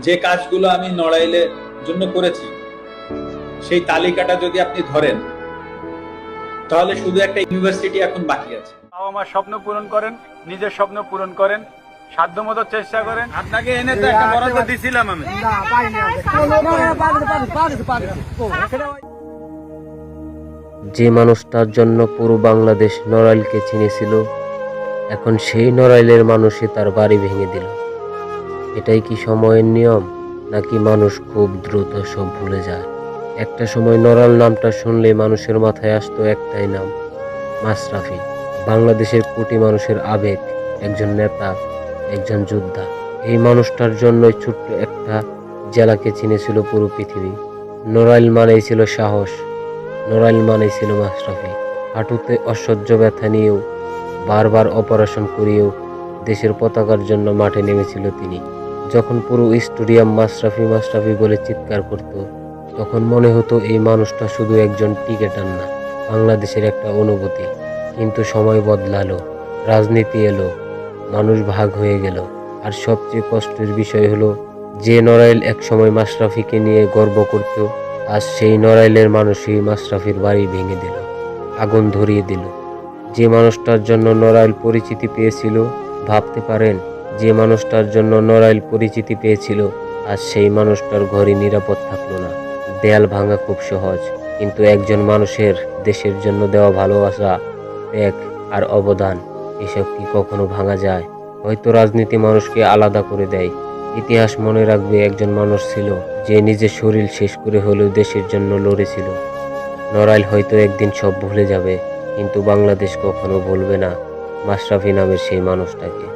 যে কাজগুলো আমি নড়াইলের জন্য করেছি সেই তালিকাটা যদি আপনি ধরেন তাহলে শুধু একটা ইউনিভার্সিটি এখন বাকি আছে। বাবা মার স্বপ্ন পূরণ করেন, নিজের স্বপ্ন পূরণ করেন, সাধ্যমতো চেষ্টা করেন। আপনাকে এনে তো একটা বরাদ্দ দিছিলাম আমি। যে মানুষটার জন্য পুরো বাংলাদেশ নড়াইলকে চিনেছিল, এখন সেই নড়াইলের মানুষই তার বাড়ি ভেঙে দিল। এটাই কি সময়ের নিয়ম, নাকি মানুষ খুব দ্রুত সব ভুলে যায়? একটা সময় নড়াইল নামটা শুনলে মানুষের মাথায় আসতো একটাই নাম, মাশরাফি। বাংলাদেশের কোটি মানুষের আবেগ, একজন নেতা, একজন যোদ্ধা। এই মানুষটার জন্যই ছোট্ট একটা জেলাকে চিনেছিল পুরো পৃথিবী। নড়াইল মানেই ছিল সাহস, নড়াইল মানেই ছিল মাশরাফি। হাঁটুতে অসহ্য ব্যথা নিয়েও, বারবার অপারেশন করিয়েও দেশের পতাকার জন্য মাঠে নেমেছিল তিনি। যখন পুরো স্টেডিয়াম মাশরাফি মাশরাফি বলে চিৎকার করত, তখন মনে হতো এই মানুষটা শুধু একজন ক্রিকেটার না, বাংলাদেশের একটা অনুভূতি। কিন্তু সময় বদলালো, রাজনীতি এলো, মানুষ ভাগ হয়ে গেল। আর সবচেয়ে কষ্টের বিষয় হলো, যে নড়াইল একসময় মাশরাফিকে নিয়ে গর্ব করত, আজ সেই নড়াইলের মানুষই মাশরাফির বাড়ি ভেঙে দিল, আগুন ধরিয়ে দিল। যে মানুষটার জন্য নড়াইল পরিচিতি পেয়েছিল, ভাবতে পারেন, যে মানুষটার জন্য নড়াইল পরিচিতি পেয়েছিল, আজ সেই মানুষটার ঘরে নিরাপদ থাকলো না। দেয়াল ভাঙা খুব সহজ, কিন্তু একজন মানুষের দেশের জন্য দেওয়া ভালোবাসা, ত্যাগ আর অবদান, এসব কি কখনো ভাঙা যায়? হয়তো রাজনীতি মানুষকে আলাদা করে দেয়, ইতিহাস মনে রাখবে একজন মানুষ ছিল যে নিজের শরীর শেষ করে হলেও দেশের জন্য লড়েছিল। নড়াইল হয়তো একদিন সব ভুলে যাবে, কিন্তু বাংলাদেশ কখনো ভুলবে না মাশরাফি নামের সেই মানুষটাকে।